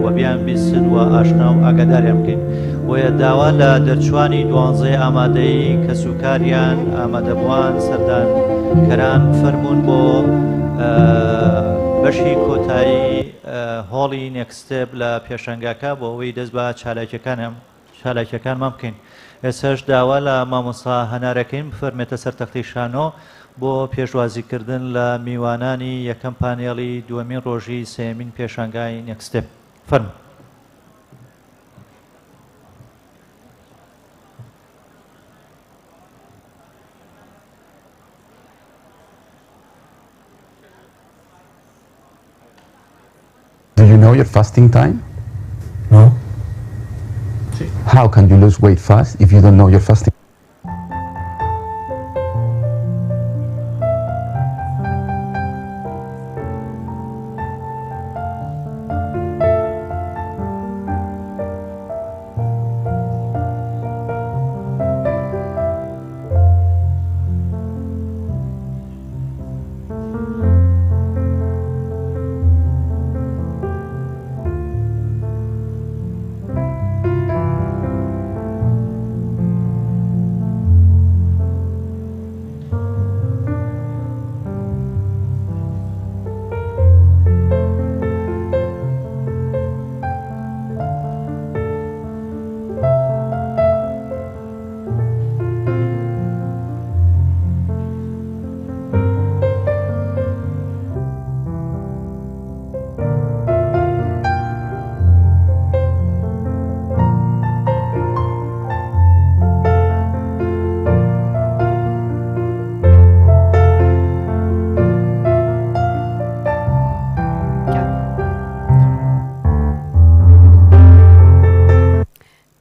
و بیان بیستن و ئاشنا و ئاگاداریان بکەین. بۆیە داوا لە دەرچوانی 12 ئامادەی کەسوکاریان ئامادەبووان سەردانکەران فەرموون بۆ بەشی کۆتایی هۆڵی نێکستێپ لە پێشەنگاکە بۆ ئەوەی دەست بە چالاکیەکانمان بکەین. ئێساش داوا لە مامۆستا هەنارەکەین بفەرمێتە سەر تەختی شانۆ بۆ پێشوازیکردن لە میوانانی یەکەم پانێڵی دووەمین ڕۆژی سێمین پێشانگای نێکستێپ. فەرموو. Do you know your fasting time? No. How can you lose weight fast if you don't know your fasting?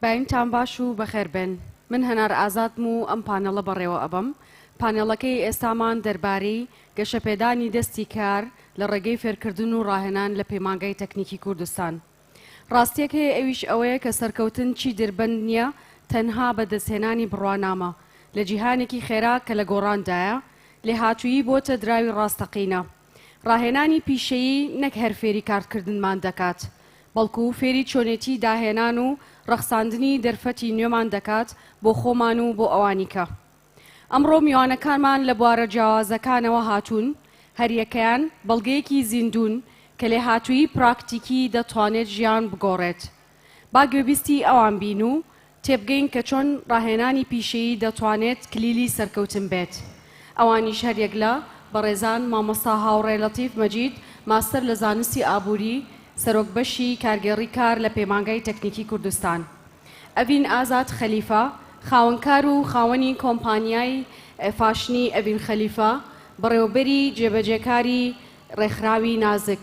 باینتان باش و بەخێر بن. من هەنار ئازادم و ئەم پانەڵە بەڕێوە ئەبم. پانێڵەکەی ئێستامان دەربارەی گەشەپێدانی دەستی کار لە ڕێگەی فێرکردن و ڕاهێنان لە پەیمانگای تەکنیکی کوردستان. ڕاستیەک هەیە ئەویش ئەوەیە کە سەرکەوتن چی دربەند نییە تەنها بە دەستهێنانی بڕوانامە لە جیهانێکی خێرا کە لە گۆڕاندایە لێ هاتوویی بۆتە دراوی ڕاستەقینە. ڕاهێنانی پیشەیی نەک هەر فێری کارکردنمان دەکات بەڵکو فێری چۆنێتی داهێنان و ڕەخساندنی دەرفەتی نوێمان دەکات بۆ خۆمان و بۆ ئەوانیکە. ئەمڕۆ میوانەکانمان لە بوارە جیاوازەکانەوە هاتوون، هەریەکەیان بەڵگەیەکی زیندوون کە لێ هاتووی پراکتیکی دەتوانێت ژیان بگۆڕێت. با گوێبیستی ئەوان بین و تێبگەین کە چۆن ڕاهێنانی پیشەیی دەتوانێت کلیلی سەرکەوتن بێت. ئەوانیش هەریەک لە بەڕێزان مامۆستا هاوڕێ لەتیف مەجید، ماستەر لە زانستی ئابووری، سەرۆک بەشی کارگێڕی کار لە پەیمانگای تەکنیکی کوردستان. ئەڤین ئازاد خەلیفە، خاوەنکار و خاوەنی کۆمپانیای فاشنی ئەڤین خەلیفە، بەڕێوەبەری جێبەجێکاری ڕێکخراوی نازک.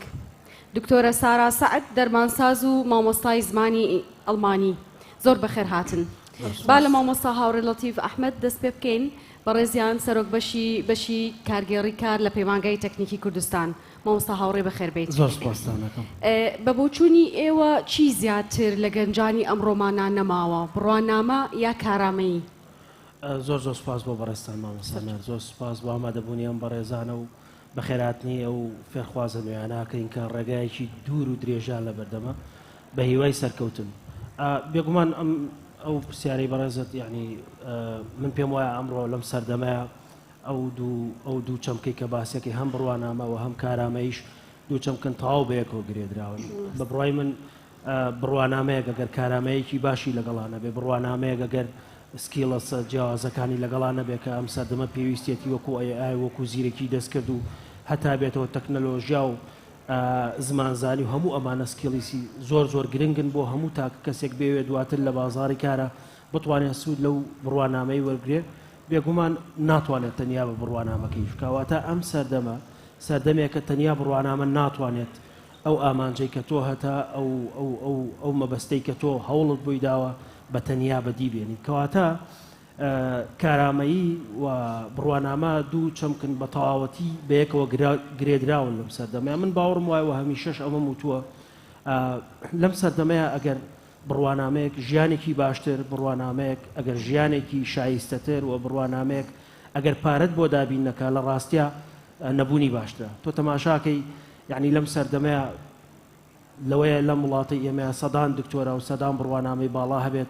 دکتۆرە سارا سەعد، دەرمانساز و مامۆستای زمانی ئەڵمانی. زۆر بەخێر هاتن. با لە مامۆستا هاوڕێ لەتیف ئەحمەد دەست پێ بکەین، بەڕێزیان سەرۆک بەشی کارگێڕی کار لە پەیمانگای تەکنیکی کوردستان. مامۆستا هاوڕێ بەخێر بێت. زۆر سپاسدانەکەم. بە بۆچوونی ئێوە چی زیاتر لە گەنجانی ئەمڕۆمانان نەماوە، بڕوانامە یا کارامەیی؟ زۆر سپاس بۆ بەڕێستان مامۆستامێر، زۆر سپاس بۆ ئامادەبوونی ئەم بەڕێزانە و بەخێراتنی ئەو فێرخوازە نوێیاناکەین کە ڕێگایەکی دوور و درێژان لە بەردەمە بە هیوای سەرکەوتن. بێگومان ئەو پرسیارەی بەڕێزت یعنی من پێم وایە ئەمڕۆ لەم سەردەمەیە ئەو دوو چەمکەی کە باسیەکەی هەم بڕوانامەوە هەم کارامەیش دوو چەمکن تەواو بەیەکەوە گرێدراون. بە بڕوای من بڕوانامەیەک ئەگەر کارامەیەکی باشی لەگەڵانە بێ، بڕوانامەیەک ئەگەر سکیلەسە جیاوازەکانی لەگەڵانە بێ کە ئەم سەردەمە پێویستێتی وەکو ئای وەکو زیرەکی دەستکرد و هەتا بێتەوە تەکنەلۆژیا و زمانزانی و هەموو ئەمانە سکیلیسی زۆر گرنگن بۆ هەموو تاکە کەسێک بێوێ دواتر لە بازاری کارە بتوانێت سوود لەو بڕوانامەی وەرگێ. بێگومان ناتوانێت تەنیا بە بڕوانامەکەی کەواتە ئەم سەردەمێکە تەنیا بڕوانامە ناتوانێت ئەو ئامانجەی کە تۆ هەتا ئەو مەبەستەی کە تۆ هەوڵت بۆی داوە بە تەنیا بەدی بێنیت. کەواتە کارامەیی و بڕوانامە دوو چەمکن بە تەواوەتی بەیەکەوە گرێدراون لەم سەردەمەیە. من باوەڕم وایە هەمیشەش ئەمەم وتووە لەم سەردەمەیە ئەگەر بڕوانامەیەک ژیانێکی باشتر، بڕوانامەیەک ئەگەر ژیانێکی شایستەتر و بڕوانامەیەک ئەگەر پارەت بۆ دابینەکە لە ڕاستیە نەبوونی باشترە. تۆ تەماشاکەی یعنی لەم سەردەمەیە لەوەیە لەم وڵاتی ئێمە سەدان دکتۆرە و سەدان بڕوانامەی باڵا هەبێت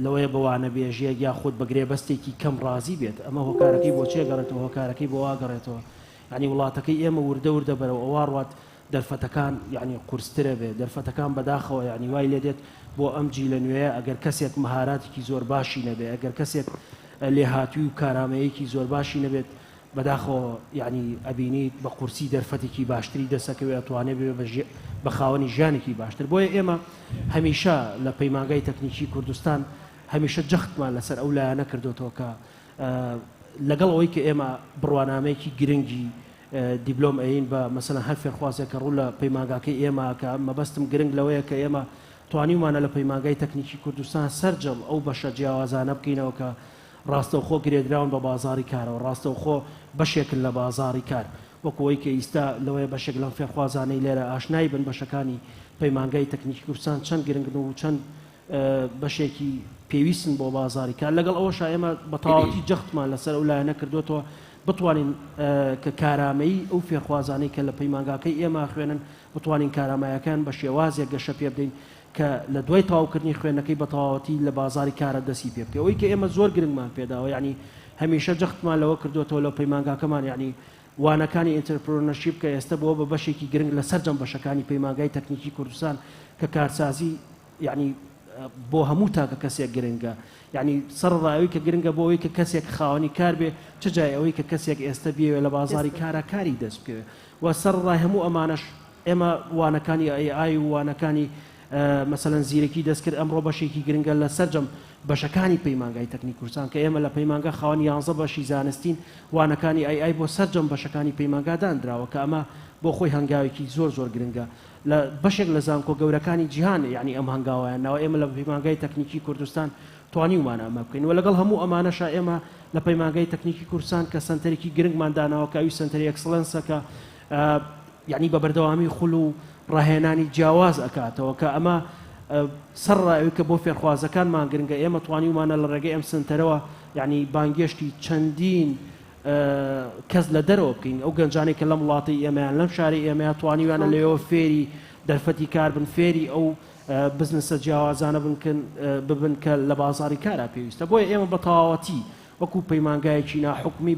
لەوەیە بەوانە بێژیە یاخود بەگرێ بەستێکی کەم ڕازی بێت ئەمە هۆکارەکەی بۆ چێگەڕێتەوە هۆکارەکەی بۆ واگەڕێتەوە ینی وڵاتەکەی ئێمە وردە وردە بەرەوە ئەوواڕات دەرفەتەکان یعنی قورسترە بێت دەرفەتەکان بەداخەوە ینی وای لێ دێت بۆ ئەم جی لە نوێیە ئەگەر کەسێک مەهاراتێکی زۆر باشی نەبێت ئەگەر کەسێک لێهاتووی و کارامەیەکی زۆر باشی نەبێت بەداخەوە یعنی ئەبینیت بە قورسی دەرفەتێکی باشتری دەسەکەوێت ئەتوانێت بە خاوەنی ژیانێکی باشتر بۆیە ئێمە هەمیشە لە پەیمانگای تەکنیکی کوردستان هەمیشە جەختمان لەسەر ئەو لایەنە کردوتەوە کە لەگەڵ ئەوەی کە ئێمە بڕوانامەیەکی گرنگی دیبلۆم ئەین بە مەسەلەن هەر فێرخوازێکە ڕوو لە پەیمانگاکەی ئێمە کە مەبەستم گرنگ لەوەیە کە ئێمە توانیمانە لە پەیمانگای تەکنیکی کوردستان سەرجەم ئەو بەشە جیاوازانە بکەینەوە کە ڕاستەوخۆ گرێدراون بە بازاری کارەوە ڕاستەوخۆ بەشێکن لە بازاری کار وەکەوەی کە ئیستا لەوەیە بەشێک لەم فێرخوازانەی لێرە ئاشنای بن بەشەکانی پەیمانگای تەکنیکی کوردستان چەند گرنگن و چەند بەشێکی پێویستن بۆ بازاری کار لەگەڵ ئەوەشە ئێمە بە تەواوەتی جەختمان لەسەر ئەو لایەنە کردوێتەوە بتوانین کە کارامەیی ئەو فێرخوازانەی کە لە پەیمانگاکەی ئێمە خوێنن بتوانین کارامایەکان بە شێوازێک گەشە پێ بدەین کە لە دوای تاوکردنی خوێنەکەی بە تەواوەتی لە بازاری کارە دەستی پێ بکە ئەوەی کە ئێمە زۆر گرنگمان پێداوە یعنی هەمیشە جەختمان لەوە کردوێتەوە لە پەیمانگاکەمان یعنی وانەکانی ئینترپرۆنەرشیپ کە ئێستا بۆ بە بەشێکی گرنگ لە سەرجەم بەشەکانی پەیمانگای تەکنیکی کوردستان کە کارسازی یعنی بۆ هەموو تاکە کەسێک گرنگە یعنی سەرڕاوی کە گرنگە بۆ ئەوەی کە کەسێک خاوەنی کار بێ چ جای ئەوەی کە کەسێک ئێستا بێوێ لە بازاری کارە کاری دەست بکەوێت و سەرڕای هەموو ئەمانەش ئێمە وانەکانی ئای و وانەکانی مەسەلەن زیرەکی دەستکرد ئەمڕۆ بەشێکی گرنگە لە سەرجەم بەشەکانی پەیمانگای تەکنیکی کوردستان کە ئێمە لە پەیمانگا خاوەن 11 بەشی زانستین وانەکانی ئای بۆ سەرجەم بەشەکانی پەیمانگادان درراوە کە ئەمە بۆ خۆی هەنگاوێکی زۆر زۆر گرنگە لە بەشێک لە زانکۆ گەورەکانی جیهان یعنی ئەم هەنگاویان ناوە ئێمە لە پەیمانگای تەکنیکی کوردستان توانیومانە ئەمە بکەین و لەگەڵ هەموو ئەمانەشە ئێمە لە پەیمانگای تەکنیکی کوردستان کە سنتەرێکی گرنگمان داناوە کە ئەوی سنتەری ئەکسڵەنسە کە یعنی بە بەردەوامی خوڵ و ڕاهێنانی جیاواز ئەکاتەوە کە ئەمە سەرڕاوی کە بۆ فێرخوازەکانمان گرنگە ئێمە توانیومانە لە ڕێگەی ئەم سنتەرەوە یعنی بانگێشتی چەندین کەس لە دەرەوە بکەین ئەو گەنجانەی کە لەم وڵاتی ئێمەیان لەم شاری ئێمە توانیوانە لەوێەوە فێری دەرفەتی کار بن فێری ئەو بزنسە جیاوازانە ببن کە لە بازاری کارا پێویستە بۆیە ئێمە بە تەواوەتی وەکو پەیمانگایەکی ناحکمی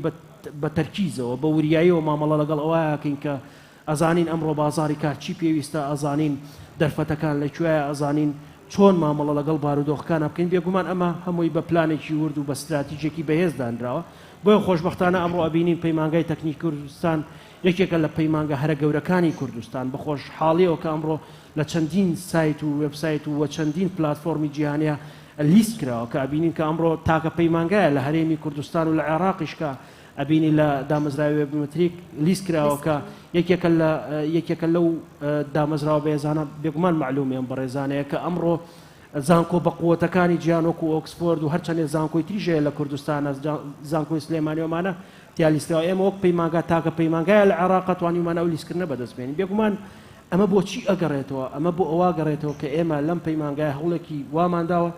بە تەرکیزەوە بە وریاییەوە مامەڵە لەگەڵ ئەوەیەکەین کە ئەزانین ئەمڕۆ بازاری کار چی پێویستە ئەزانین دەرفەتەکان لەکوێیە ئەزانین چۆن مامەڵە لەگەڵ بارودۆخەکانە بکەین بێگومان ئەمە هەمووی بە پلانێکی ورد و بە استراتیژێکی بەهێزدانراوە بۆیە خۆشبەختانە ئەمڕۆ ئەبینین پەیمانگای تەکنیکی کوردستان یەکێکە لە پەیمانگە هەرە گەورەکانی کوردستان بەخۆش حاڵیەوە کە ئەمڕۆ لە چەندین سایت و وێبسایت و چەندین پلاتفۆرمی جیهانیە لیست کراوە کە ئەبینین کە ئەمڕۆ تاکە پەیمانگایە لە هەرێمی کوردستان و لە عێراقیشکە ئەبینی لە دامەزراوی وێبمەتریک لیست کراوە کە یەکێکە لەو دامەزراوە بەێزانە بێگومان معلومیان بەڕێزانەیە کە ئەمڕۆ زانکۆ بە قووەتەکانی جیانۆک و ئۆکسفۆرد و هەرچەندێ زانکۆی تریژەیە لە کوردستانە زانکۆی سلێمانیەوەمانە تیالیستەوە ئێمە وەک پەیمانگا تاکە پەیمانگایە لە عێراق توانیمانە ئەو لیستکردنە بەدەستبێنین بێگومان ئەمە بۆچی ئەگەڕێتەوە ئەمە بۆ ئەوە گەڕێتەوە کە ئێمە لەم پەیمانگای هەوڵێکی وامانداوە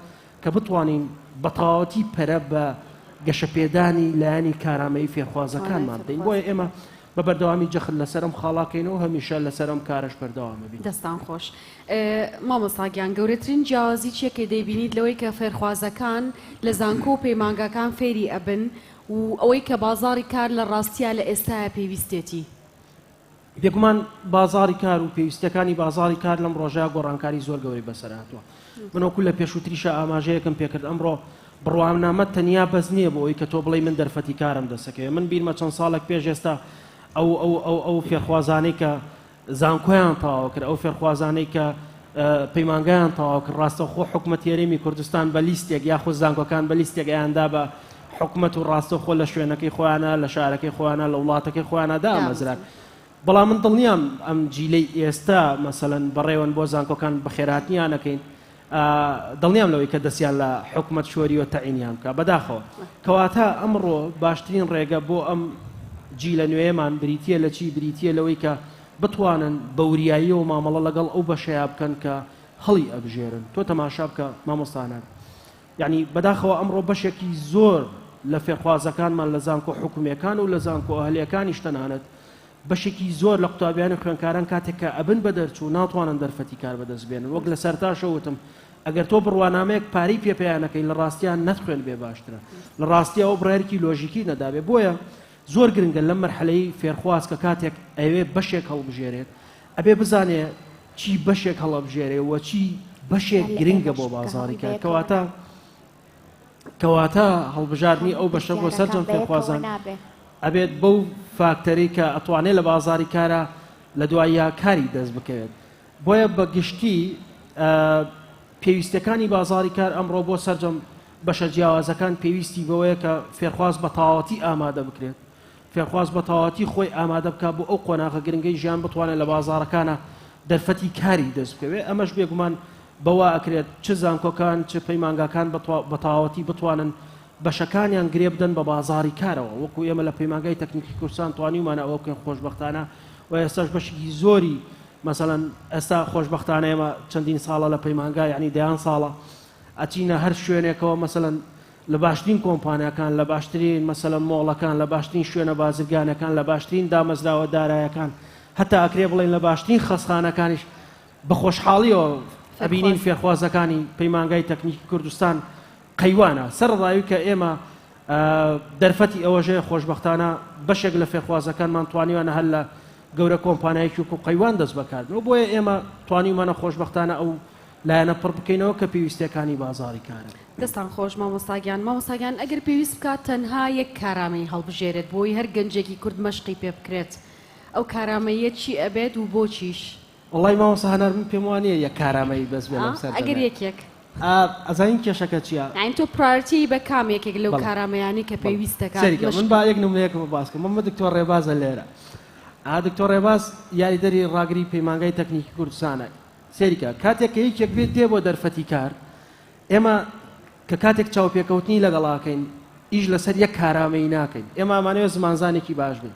کە بتوانین بە تەواوەتی پەرە بە گەشەپێدانی لایەنی کارامەیی فێرخوازەکانمان بدەین بۆیە ئێمە بە بەردەوامی جەخت لەسەرم خاڵاکەینەوە هەمیشە لەسەرم کارش بەردەوامە بین دەستان خۆش مامۆستاگیان گەورەترین جیاوازی چیەکە دەیبینیت لەوەی کە فێرخوازەکان لە زانکۆ و پەیمانگاکان فێری ئەبن و ئەوەی کە بازاری کار لە ڕاستیە لە ئێستاە پێویستێتی بێگومان بازاری کار و پێویستەکانی بازاری کار لەم ڕۆژەیە گۆڕانکاری زۆر گەورەی بەسەرهاتووە منەکو لە پێشووتریشە ئاماژەیەکم پێکرد ئەمڕۆ بڕوانامە تەنیا بەس نییە بۆ ئەوی کە تۆ بڵێ من دەرفەتی کارم دەسەکەوێت من بیرمە چەند ساڵێک پێش ئێستا ئەو فێرخوازانەی کە زانکۆیان تەواو کرد ئەو فێرخوازانەی کە پەیمانگایان تەواو کرد ڕاستەوخۆ حکومەت هێرێمی کوردستان بە لیستێک یاخود زانکۆکان بە لیستێک ئەیاندا بە حکومەت و ڕاستەوخۆ لە شوێنەکەی خۆیانە لە شارەکەی خۆیانە لە وڵاتەکەی خۆیانە دامەزران بەڵام من دڵنیام ئەم جیلەی ئێستا مەسەلەن بەڕێوەن بۆ زانکۆکان بەخێرهاتنیانەکەین دڵنیام لەوەی کە دەستیان لە حکومەت شۆری و تەعینیان بکە بەداخەوە کەواتە ئەمڕۆ باشترین ڕێگە بۆ ئەم جی لە نوێیەمان بریتە لە چی بریتە لەوەی کە بتوانن بەوریایی و مامەڵە لەگەڵ ئەو بەشەیە بکەن کە هەڵی ئەبژێرن تۆ تەماشا بکە مامۆستانان یعنی بەداخەوە ئەمڕۆ بەشێکی زۆر لە فێرخوازەکانمان لە زانکۆ حکوومیەکان و لە زانکۆ ئەهلیەکانیش تەنانەت بەشێکی زۆر لە قوتابیان و خوێندکاران کاتێک کە ئەبن بە دەرچوو ناتوانن دەرفەتی کار بەدەست بێنن وەک لە سەرتاشەوتم ئەگەر تۆ بڕوانامەیەک پارەی پێپیانەکەی لە ڕاستیان نەتخوێن بێ باشترە لە ڕاستیە ئەو بڕارێکی لۆژیکی نەدابێ بۆیە زۆر گرنگە لەم مەرحەلەی فێرخواز کە کاتێک ئەوێ بەشێک هەڵبژێرێت ئەبێ بزانێ چی بەشێک هەڵەبژێرێ و چی بەشێک گرنگە بۆ بازاڕی کار کەواتە هەڵبژاردننی ئەو بەشە بۆ سەرجەم فێرخوازان ئەبێت بەو فاکتەری کە ئەتوانێت لە بازاری کارە لە دوایە کاری دەست بکەوێت بۆیە بە گشتی پێویستەکانی بازاری کار ئەمڕۆ بۆ سەرجەم بەشە جیاوازەکان پێویستی بەوەیە کە فێرخواز بە تەواوەتی ئامادە بکرێت فێرخواز بە تەواوەتی خۆی ئامادە بکات بۆ ئەو قۆناغە گرنگەی ژیان بتوانێت لە بازارەکانە دەرفەتی کاری دەست بکەوێت ئەمەش بێگومان بەوە ئەکرێت چ زانکۆکان چ پەیمانگاکان بە تەواوەتی بتوانن بەشەکانیان گرێ بدەن بە بازاری کارەوە وەکو ئێمە لە پەیمانگای تەکنیکی کوردستان توانیمانە ئەوە بکەین خۆشبەختانە و ئێستاش بەشێکی زۆری مەسەڵەن ئێستا خۆشبەختانە ئێمە چەندین ساڵە لە پەیمانگای یعنی دەیان ساڵە ئەچینە هەر شوێنێکەوە مەسەڵەن لە باشترین کۆمپانیەکان لە باشترین مەسەڵەن مۆڵەکان لە باشترین شوێنە بازرگانەکان لە باشترین دامەزراوە دارایەکان هەتا ئەکرێ بڵێن لە باشترین خەسخانەکانیش بە خۆشحاڵیەوە ئەبینین فێرخوازەکانی پەیمانگای تەکنیکی کوردستان قەیوانە سەرڕاوی کە ئێمە دەرفەتی ئەوەژەیە خۆشبەختانە بەشێک لە فێرخوازەکانمان توانیوانە هەر لە گەورە کۆمپانیایکی و قەیوان دەست بەکاردنەوە بۆیە ئێمە توانیمانە خۆشبەختانە ئەو لایەنە پڕ بکەینەوە کە پێویستەکانی بازاری کارن. دەستان خۆش مامۆستاگیان ئەگەر پێویست بکات تەنها یەک کارامەی هەڵبژێرێت بۆی هەر گەنجێکی کورد مەشقی پێ بکرێت ئەو کارامەیە چی ئەبێت و بۆچیش؟ وڵی مامۆستا هەنار من پێم وانە یەک کارامەی بەس بێ لەم سەر ئەگەر یەکێک ئەزانین کێشەکە چییە؟ ئاین تۆ پرایۆریتی بە کامێکێک لەو کارامەیانی کە پێویستەکە من با یەک نمونەیەکم باسکەم مەمە دکتۆر ڕێبازە لێرە دکتۆر ڕێباز یاریدەری ڕاگری پەیمانگای تەکنیکی کوردستانە سێریکە کاتێک کە یەکێک بێت دێ بۆ دەرفەتی کار ئێمە کە کاتێک چاوپێکەوتنی لەگەڵاکەین ئیش لەسەر یەک کارامەی ناکەین ئێمەمانەوێت زمانزانێکی باش بین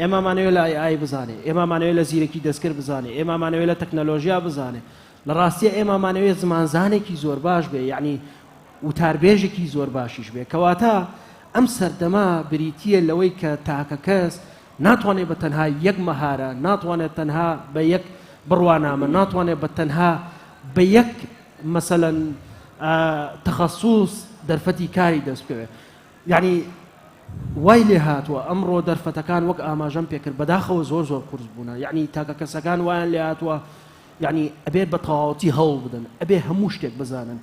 ئێمەمانەوێت لە ئای بزانێ ئێمەمانەوێت لە زیرەکی دەستکرد بزانێ ئێمەمانەوێت لە تەکنەلۆژیا بزانێ لە ڕاستیە ئێمەمانەوێت زمانزانێکی زۆر باش بێ یعنی وتاربێژێکی زۆر باشیش بێ کەواتە ئەم سەردەما بریتیە لەوەی کە تاکە کەس ناتوانێت بە تەنها یەک مەهارە ناتوانێت تەنها بە یەک بڕوانامە ناتوانێت بە تەنها بە یەک مەسەلەن تەخەسوس دەرفەتی کاری دەست بکەوێت یعنی وای لێ هاتووە ئەمڕۆ دەرفەتەکان وەک ئاماژەم پێکرد بەداخەوە زۆر قورس بوونە یعنی تاکە کەسەکان وایان لێ هاتووە یعنی ئەبێت بە تەواوەتی هەوڵ بدەن ئەبێ هەموو شتێک بزانن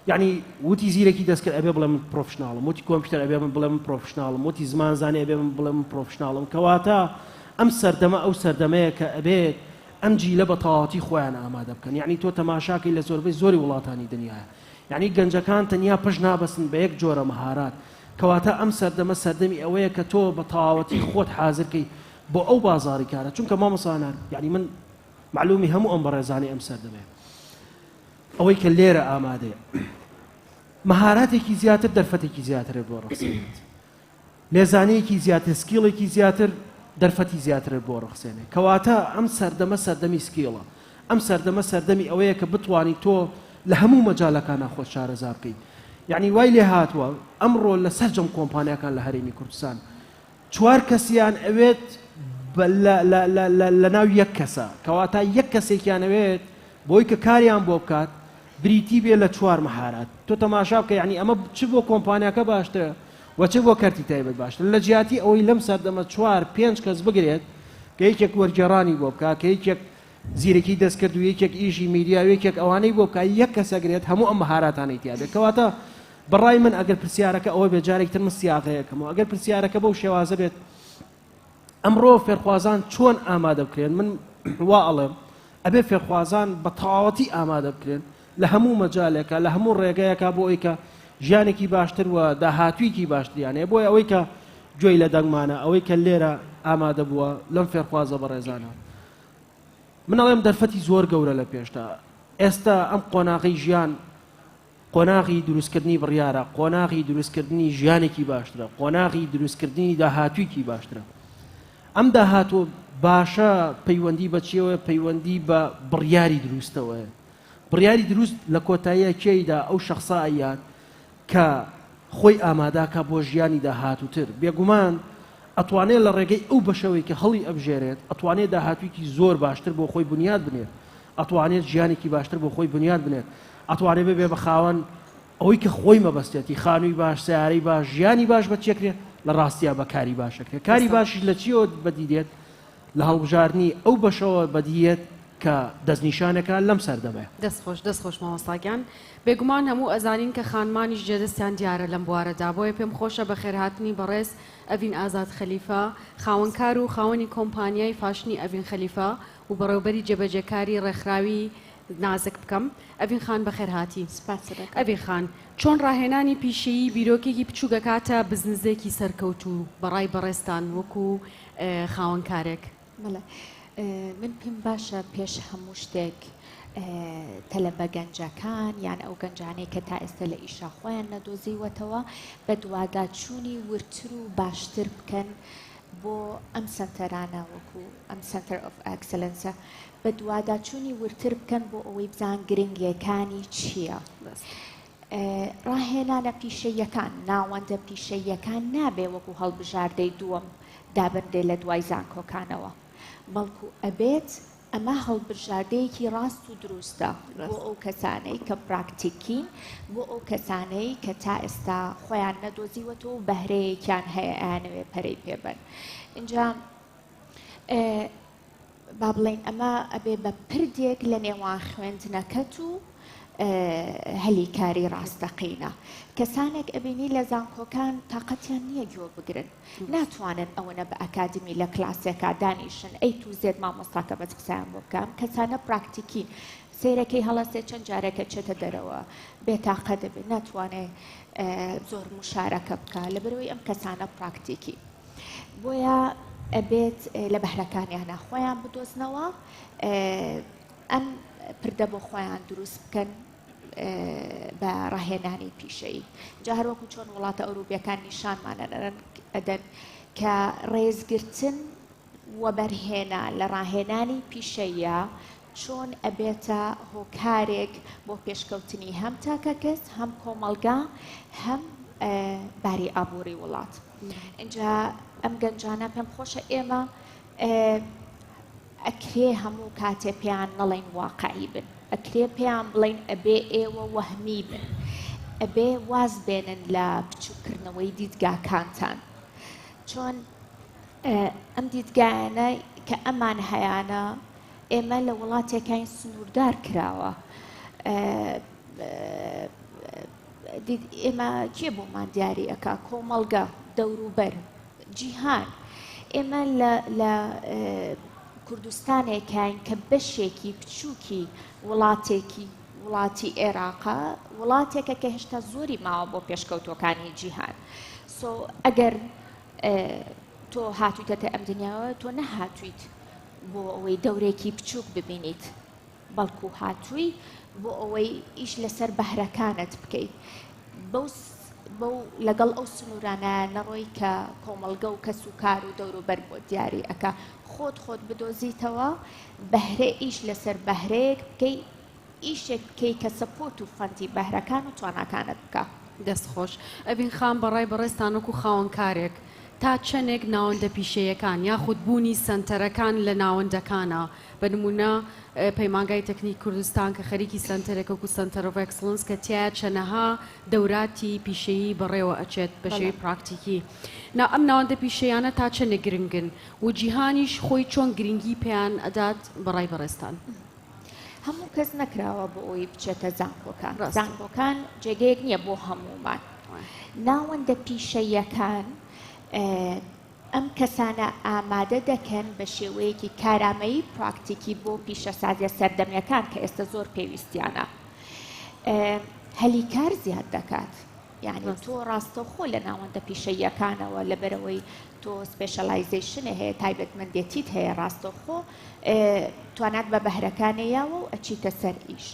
یعنی وتی زیرەکی دەستکرد ئەبێ بڵێ من پرۆفشناڵم وتی کۆمپیوتەر ئەبێ من بڵێ من پرۆفشناڵم وتی زمانزانێ ئەبێ من بڵێ من پرۆفشناڵم کەواتە ئەم سەردەمە ئەو سەردەمەیە کە ئەبێت ئەم جیلە بە تەواوەتی خۆیان ئامادە بکەن یعنی تۆ تەماشاکەی لە زۆربەی زۆری وڵاتانی دنیاە یعنی گەنجەکان تەنیا پشت نابەستن بە یەک جۆرە مەهارات کەواتە ئەم سەردەمە سەردەمی ئەوەیە کە تۆ بە تەواوەتی خۆت حازرکەی بۆ ئەو بازاری کارە چونکە مامۆسانان یعنی من معلومی هەموو ئەم بەڕێزانەی ئەم سەردەمەیە ئەوەی کە لێرە ئامادەیە مەهاراتێکی زیاتر دەرفەتێکی زیاتر بۆ ڕخسێنێت لێزانەیەکی زیاتر سکیڵێکی زیاتر دەرفەتی زیاتر بۆ ڕخسێنێت کەواتە ئەم سەردەمە سەردەمی سکیڵە ئەم سەردەمە سەردەمی ئەوەیە کە بتوانیت تۆ لە هەموو مەجالەکانە خۆت شارەزا بکەیت یعنی وای لێ هاتووە ئەمڕۆ لە سەرجەم کۆمپانیەکان لە هەرێمی کوردستان 4 کەسیان ئەوێت لە ناو یەک کەسە کەواتە یەک کەسێکیان ئەوێت بۆی کە کاریان بۆ بکات بریتی بێ لە 4 مەهارات تۆ تەماشا بکە یعنی ئەمە چ بۆ کۆمپانیەکە باشترە و چ بۆ کەرتی تایبەت باشتر لە جیاتی ئەوەی لەم سەردەمە 4-5 کەس بگرێت کە یەکێک وەرگێڕانی بۆ بکات کە یەکێک زیرەکی دەستکرد و یەکێک ئیژی میدیا و یەکێک ئەوانەی بۆ بکات یەک کەسەگرێت هەموو ئەم مەهاراتانەی تیا بێت کەواتە بەڕای من ئەگەر پرسیارەکە ئەوە بێ جارێکتر من سیاقەیەکەمەوە ئەگەر پرسیارەکە بەو شێوازە بێت ئەمڕۆ فێرخوازان چۆن ئامادە بکرێن من وا ئەڵێم ئەبێ فێرخوازان بە تەواوەتی ئامادە بکرێن لە هەموو مەجالێکە لە هەموو ڕێگەیەکە بۆ ئەوەی کە ژیانێکی باشتر و داهاتوویکی باشتریانەیە بۆی ئەوەی کە گوێی لە دەنگمانە ئەوەی کە لێرە ئامادە بووە لەم فێرخوازە بەڕێزانە من ئەڵێم دەرفەتی زۆر گەورە لە پێشتا ئێستا ئەم قۆناغی ژیان قۆناغی دروستکردنی بڕیارە قۆناغی دروستکردنی ژیانێکی باشترە قۆناغی دروستکردنی داهاتوویکی باشترە ئەم داهاتوە باشە پەیوەندی بە چیەوە پەیوەندی بە بڕیاری دروستەوەیە بڕیاری دروست لە کۆتاییە کێیدا ئەو شەخصایەت کە خۆی ئاماداکە بۆ ژیانی داهاتووتر بێگومان ئەتوانێت لە ڕێگەی ئەو بەشەوەی کە هەڵی ئەبژێرێت ئەتوانێت داهاتوویکی زۆر باشتر بۆ خۆی بنیاد بنێت ئەتوانێت ژیانێکی باشتر بۆ خۆی بنیاد بنێت ئەتوانێت ببێ بە خاوەن ئەوەی کە خۆی مەبەستێتی خانووی باش سیارەی باش ژیانی باش بەچێکرێت لە ڕاستیا بە کاری باشەکرێت کاری باشی لە چیەوە بەدیدێت لە هەڵبژاردننی ئەو بەشەوە بەدیێت کە دەستنیشانەکە لەم سەردەمەیە دەستخۆش مامۆستاگیان بێگومان هەموو ئەزانین کە خانمانیش جێدەستیان دیارە لەم بوارەدا بۆیە پێم خۆشە بە خێرهاتنی بەڕێز ئەڤین ئازاد خەلیفە خاوەنکار و خاوەنی کۆمپانیای فاشنی ئەڤین خەلیفە و بەڕێوەبەری جێبەجێکاری ڕێکخراوی نازک بکەم ئەڤین خان بەخێرهاتی ئەڤین خان چۆن ڕاهێنانی پیشەیی بیرۆکێکی بچوو دەکاتە بزنزێکی سەرکەوت و بەڕای بەڕێستان وەکو خاوەنکارێک من پێم باشە پێش هەموو شتێک تەلەبە گەنجەکان یان ئەو گەنجانەی کە تا ئێستا لە ئیشا خۆیان نەدۆزیوەتەوە بە دوواداچوونی ورتر و باشتر بکەن بۆ ئەم سنتەرانە وەکو ئەم سنتەر ئۆف ئەکسلەنسە بە دوواداچوونی ورتر بکەن بۆ ئەوەی بزان گرنگیەکانی چییە. ڕاهێنانە پیشەیەکان ناوەندە پیشەیەکان نابێ وەکو هەڵبژاردەی دووەم دابردێ لە دوای زانکۆکانەوە بەڵکو ئەبێت ئەمە هەڵبژاردەیەکی ڕاست و دروستە بۆ ئەو کەسانەی کە پراکتیکین بۆ ئەو کەسانەی کە تا ئێستا خۆیان نەدۆزیوەتەوە و بەهرەیەکیان هەیە ئەیانەوێ پەرەی پێبن. اینجا با بڵێن ئەمە ئەبێ بە پردێک لە نێوان خوێندنەکەت و هەلیکاری ڕاستەقینە. کەسانێک ئەبینی لە زانکۆکان تااقەتیان نییە گوێ بگرن ناتوانن ئەوەنە بە ئەکادمی لە کلاسێکا دانیشن ئەی تو زێت مامۆستاکە بەس قسەیان بۆ بکەم کەسانە پراکتیکین سیرەکەی هەڵەستێ چەند جارێکە چێتە دەرەوە بێتاقە دەبێت ناتوانێت زۆر مشارەکە بکە لەبەرەوەی ئەم کەسانە پراکتیکی بۆیە ئەبێت لە بەهرەکانیانە خۆیان بدۆزنەوە ئەم پردە بۆ خۆیان دروست بکەن بە ڕاهێنانی پیشەیی جا هەروەکو چۆن وڵاتە ئەوروپیەکان نیشانمانە ئەدەن کە ڕێزگرتن و بەرهێنا لە ڕاهێنانی پیشەیە چۆن ئەبێتە هۆکارێک بۆ پێشکەوتنی هەم تاکە کەس هەم کۆمەلگا هەم باری ئابووری وڵات. اینجا ئەم گەنجانە پێم خۆشە ئێمە ئەکرێ هەموو کاتێ پێیان نەڵێن واقعی بن ئەکرێ پێیان بڵێن ئەبێ ئێوە وەهمی بن ئەبێ واز بێنن لە بچووکردنەوەی دیدگاکانتان چۆن ئەم دیدگایانە کە ئەمان هەیانە ئێمە لە وڵاتێکین سنووردار کراوە ئێمە کێ بۆمان دیاری ئەکا کۆمەڵگە دەوروبەر جیهان ئێمە لە کوردستانێکین کە بەشێکی بچووکی وڵاتی عێراقا وڵاتێکە کە هێشتا زۆری ماوە بۆ پێشکەوتۆکانی جیهان سۆ ئەگەر تۆ هاتوویتە ئەم دنیاوە تۆ نەهاتوویت بۆ ئەوەی دەورێکی بچووک ببینیت بەڵکو هاتووی بۆ ئەوەی ئیش لەسەر بەهرەکانت بکەیت بەو لەگەڵ ئەو سنوورانە نەڕۆی کە کۆمەڵگە و کەس و کار و دەوروبەر بۆ دیاری ئەکا خۆت بدۆزیتەوە بەهرە ئیش لەسەر بەهرەیەک بکەی ئیشێک بکەی کە سەپۆرت و فەندی بەهرەکان و تواناکانت بکە. دەستخۆش ئەڤین خان بەڕای بەڕێستان وەکو خاوەنکارێک تا چەندێک ناوەندە پیشەیەکان یاخود بوونی سنتەرەکان لە ناوەندەکانە بە نمونە پەیمانگای تەکنیک کوردستان کە خەریکی سنتەرێک وەکو سنتەر ئۆف ئەکسلەنس کە تایە چەنەها دەوراتی پیشەیی بەڕێوە ئەچێت بە شێوەی پراکتیکی ئەم ناوەندە پیشەیانە تا چەندێک گرنگن و جیهانیش خۆی چۆن گرنگی پێیان ئەدات بەڕای بەڕێستان. هەموو کەس نەکراوە بۆ ئەوی بچێتە زانکۆکان زانکۆکان جێگەیەک نییە بۆ هەمومان ناوەندە پیشەیەکان ئەم کەسانە ئامادە دەکەن بە شێوەیەکی کارامەیی پراکتیکی بۆ پیشەسازیە سەردەمیەکان کە ئێستا زۆر پێویستیانە هەلیکار زیاد دەکات یعنی تۆ ڕاستەوخۆ لە ناوەندە پیشەیەکانەوە لەبەرەوەی تۆ سپێشەلایزیشنە هەیە تایبەتمەندێتیت هەیە ڕاستەوخۆ توانات بە بەهرەکانەیەوە و ئەچیتە سەر ئیش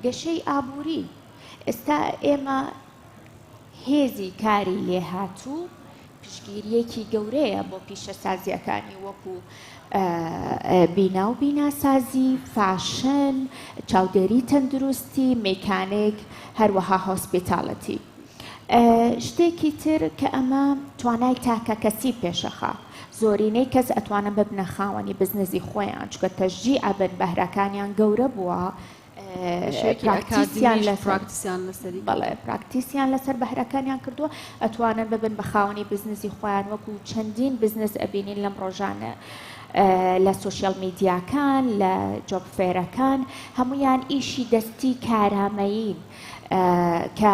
گەشەی ئابووری ئێستا ئێمە هێزی کاری لێهاتوو پشگیریەکی گەورەیە بۆ پیشەسازیەکانی وەکو بینا و بیناسازی فاشن چاودێری تەندروستی مێکانێک هەروەها هۆسپیتاڵەتی شتێکی تر کە ئەمە توانای تاکە کەسی پێشەخە زۆرینەی کەس ئەتوانن ببنە خاوەنی بزنسی خۆیان چکە تەشجیع بن بەهرەکانیان گەورە بووە پراکتیسیان لەسەر بەهرەکانیان کردووە ئەتوانن ببن بە خاوەنی بزنسی خۆیان وەکو چەندین بزنس ئەبینین لەم ڕۆژانە لە سوشیال میدیاکان لە جۆب فێرەکان هەمویان ئیشی دەستی کارامەیین کە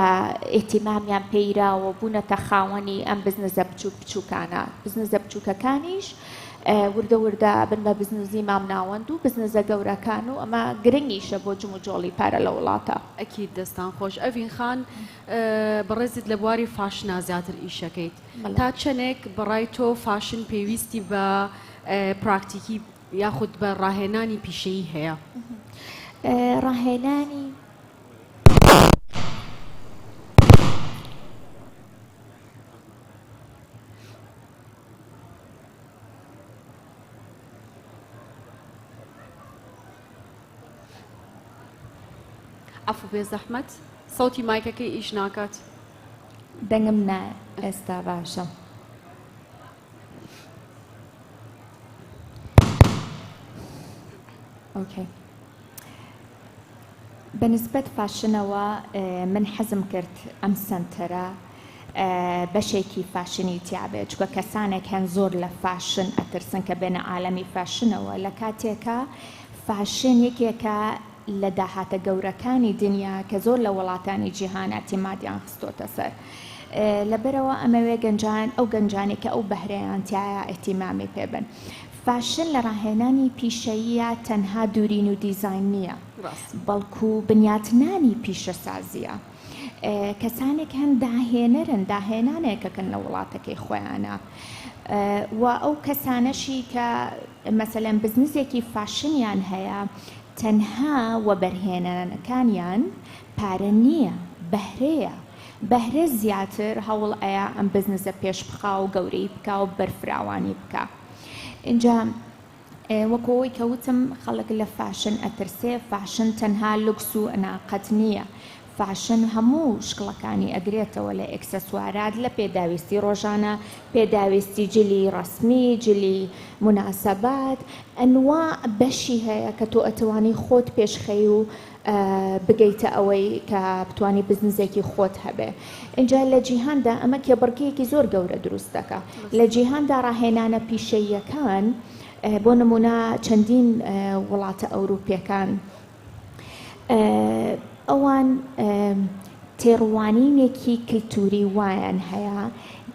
ئێتیمامیان پەیراوە بوونەتە خاوەنی ئەم بزنسە بچووکانە بزنسە بچووکەکانیش وردە وردە بن بە بزنسی مامناوەند و بزنسە گەورەکان و ئەمە گرنگیشە بۆ جم و جۆڵی پارە لە وڵاتە ئەکید دەستان خۆش ئەڤین خان بەڕێزت لە بواری فاشنا زیاتر ئیشەکەیت تا چەندێک بەڕای تۆ فاشن پێویستی بە پراکتیکی یاخود بە ڕاهێنانی پیشەیی هەیە ڕاهێنانی عفو بێ زەحمەت سەوتی مایکەکەی ئیش ناکات دەنگم نا ئێستا باشە ئۆکەی بەنسبەت فاشنەوە من حەزم کرد ئەم سنتەرە بەشێکی فاشنی تیاابێت چکە کەسانێک هەن زۆر لە فاشن ئەترسن کە بێنە عالەمی فاشنەوە لە کاتێکە فاشن یەکێکە لە داهاتە گەورەکانی دنیا کە زۆر لە وڵاتانی جیهان ئەتیمادیان خستۆتە سەر لەبەرەوە ئەمەوێ گەنجان ئەو گەنجانی کە ئەو بەهرەیان تایە ئەتیمامی پێبن فاشن لە ڕاهێنانی پیشەیە تەنها دوورین و دیزاین نییە بەڵکو بنیاتنانی پیشەسازیە کەسانێک هەن داهێنەرن داهێنانێکەکەن لە وڵاتەکەی خۆیانە و ئەو کەسانەشی کە مەسەلەن بزنسێکی فاشنیان هەیە تەنها وەبەرهێنانەکانیان پارە نییە بەهرەیە بەهرە زیاتر هەوڵ ئەیە ئەم بزنسە پێش بخا و گەورەی بکە و بەرفراوانی بکە اینجا وەکەوەی کەوتم خەڵک لە فاشن ئەترسێ فاشن تەنها لوکس و ئەناقەت نییە فاشن هەموو شکڵەکانی ئەگرێتەوە لە ئەکسەسوارات لە پێداویستی ڕۆژانە پێداویستی جلی ڕسمی جلی مناسەبات ئەنوا بەشی هەیە کە تۆ ئەتوانی خۆت پێشخەی و بگەیتە ئەوەی کە بتوانی بزنسێکی خۆت هەبێ اینجا لە جیهاندا ئەمە کێبڕکەیەکی زۆر گەورە دروست دەکە لە جیهاندا ڕاهێنانە پیشەییەکان بۆ نمونە چەندین وڵاتە ئەوروپیەکان ئەوان تێڕوانینێکی کلتوری وایان هەیە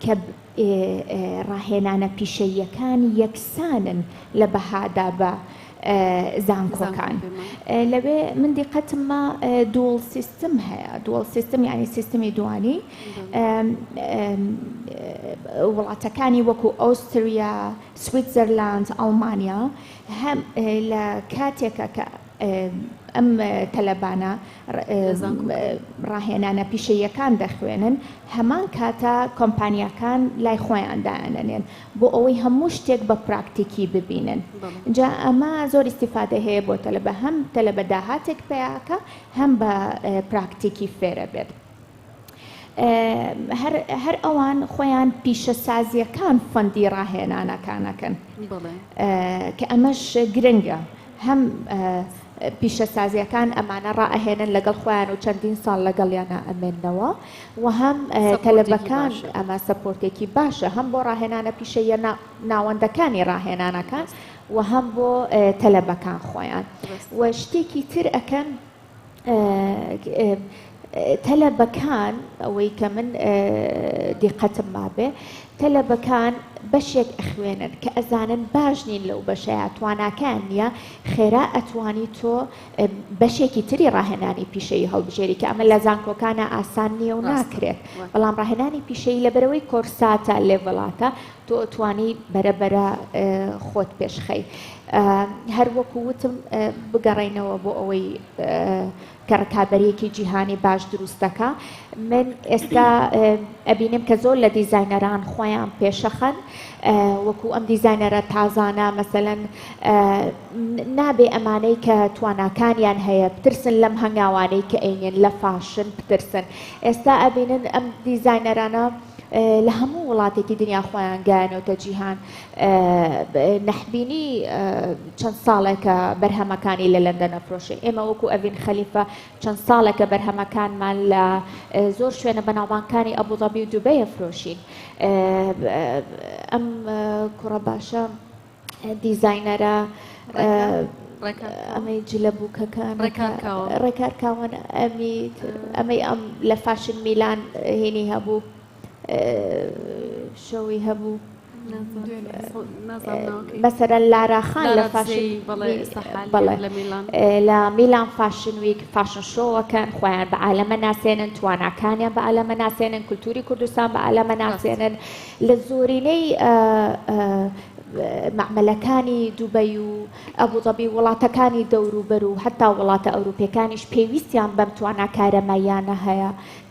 کە ڕاهێنانە پیشەییەکان یەکسانن لە بەهادا بە زانکۆکان لەوێ من دیقەتممە دووڵ سیستم هەیە دووڵ سیستم یعنی سیستمی دوانی وڵاتەکانی وەکو ئۆستریا سویتزەرلاند ئەڵمانیا هەم لە کاتێکە کە ئەم تەلەبانە ڕاهێنانە پیشەییەکان دەخوێنن هەمان کاتە کۆمپانیەکان لای خۆیان دایانێن بۆ ئەوەی هەموو شتێک بە پراکتیکی ببینن جا ئەمە زۆر ئیسیفادە هەیە بۆ تەلەبە هەم تەلەبە داهاتێک پێیاکە هەم بە پراکتیکی فێرە بێت هەر ئەوان خۆیان پیشەسازیەکان فەندی ڕاهێنانەکانەکەن کە ئەمەش گرنگە هەم پیشەسازیەکان ئەمانە ڕائەهێنن لەگەڵ خۆیان و چەندین ساڵ لەگەڵیانە ئەمێننەوە و هەم تەلەبەکان ئەمە سەپۆرتێکی باشە هەم بۆ ڕاهێنانە پیشەیە ناوەندەکانی ڕاهێنانەکان و هەم بۆ تەلەبەکان خۆیان و شتێکی تر ئەکەن تەلەبەکان ئەوەی کە من دیقەتم مابێ تەلەبەکان بەشێک ئەخوێنن کە ئەزانن باش نین لەو بەشەیە تواناکان نییە خێرا ئەتوانی تۆ بەشێکی تری ڕاهێنانی پیشەیی هەڵبژێری کە ئەمە لە زانکۆکانە ئاسان نییە و ناکرێت بەڵام ڕاهێنانی پیشەیی لەبەرەوەی کۆرساتە لێڤڵاتە تۆ ئەتوانی بەرەبەرە خۆت پێشخەی هەر وەکو وتم بگەڕێنەوە بۆ ئەوەی کە ڕکابەرێکی جیهانی باش دروستەکە من ئێستا ئەبینم کە زۆر لە دیزاینەران خۆیان پێشەخەن وەکو ئەم دیزاینەرە تازانە مەسەلەن نابێ ئەمانەی کە تواناکانیان هەیە بترسن لەم هەنگاوانەی کە ئەینێن لە فاشن بترسن ئێستا ئەبینن ئەم دیزاینەرانە لە هەموو وڵاتێکی دنیا خۆیان گایەنەوە جیهان نەحبینی چەند ساڵێکە بەرهەمەکانی لە لەندەن ئەفرۆشێ ئێمە وەکو ئەڤین خەلیفە چەند ساڵێکە بەرهەمەکانمان لە زۆر شوێنە بەناوبانگەکانی ئەبوظەبی و دوبەی ئەفرۆشین ئەم کوڕە باشە دیزاینەرە ئەمەی جلە بووکەکان ڕێکارکاوان ئەمەی ئەم لە فاشن میلان هێنی هەبوو شەوی هەبوو مەسەرەن لاراخان لە لە میلان فاشن ویک فاشن شۆوەکەن خۆیان بە عالەمە ناسێنن تواناکانیان بە عالەمە ناسێنن کولتوری کوردستان بە عالەمە ناسێنن لە زۆرینەی معمەلەکانی دووبەی و ئەبوظەبی وڵاتەکانی دەوروبەر و حتا وڵاتە ئەوروپیەکانیش پێویستیان بەم توانە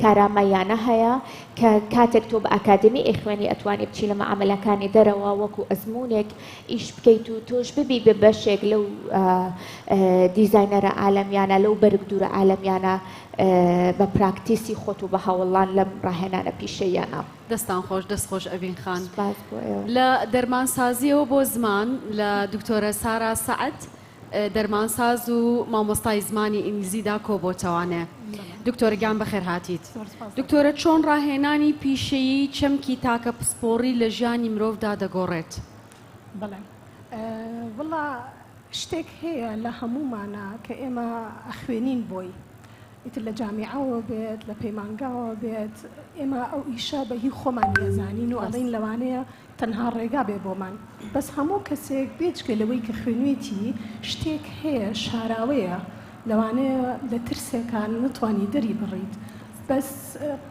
کارامەیانە هەیە کە کاتێک تۆ بە ئاکادمی ئەخوێنی ئەتوانی بچی لە معاملەکانی دەرەوە وەکو ئەزمونێک ئیش بکەیت و تۆش ببی بە بەشێک لەو دیزاینەرە عالەمیانە لەو بەرگدورە عالەمیانە بە پراکتیسی خۆت و بە هەوڵان لەم ڕاهێنانە پیشەیانە. دەستان خۆش دەست خۆش ئەڤین خان. لە دەرمانسازیەوە بۆ زمان لە دکتۆرە سارا سەعەد دەرمانساز و مامۆستای زمانی ئینگلیزیدا کۆبۆتەوانێ. دکتۆرە گیان بەخێر هاتیت. دکتۆرە چۆن ڕاهێنانی پیشەیی چەمکی تاکە پسپۆڕی لە ژیانی مرۆڤدا دەگۆڕێت؟ بەڵێ وڵا شتێک هەیە لە هەمومانە کە ئێمە ئەخوێنین بۆی ئیتر لە جامیعەوە بێت لە پەیمانگاوە بێت ئێمە ئەو ئیشە بە هی خۆمان نێزانین و ئەڵین لەوانەیە تەنها ڕێگا بێ بۆمان بەس هەموو کەسێک بێچکە لەوەی کە خوێنوێتی شتێک هەیە شاراوەیە لەوانەیە لە ترسێکان نتوانی دەری بڕیت بەس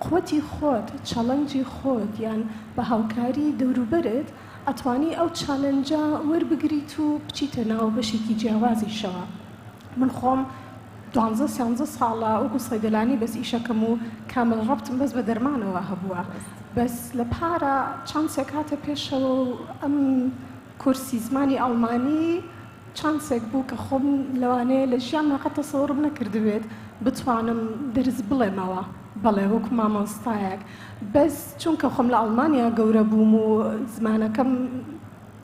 قوتی خۆت چەڵەنجی خۆت یان بە هاوکاری دەوروبەرت ئەتوانی ئەو چالنجە وەربگریت و بچیتە ناو بەشێکی جیاوازیشەوە. من خۆم 12 ساڵە وەکو سەیدەلانی بەس ئیشەکەم و کامل ڕەبتم بەس بە دەرمانەوە هەبووە بەس لە پارە چانسێک هاتە پێشەوە و ئەم کورسی زمانی ئەڵمانی چانسێک بوو کە خۆم لەوانەیە لە ژیان ناقەت تەسەوڕم نەکردوێت بتوانم دەرز بڵێمەوە بەڵێ وەکو مامۆستایەک بەس چونکە خۆم لە ئەڵمانیا گەورە بووم و زمانەکەم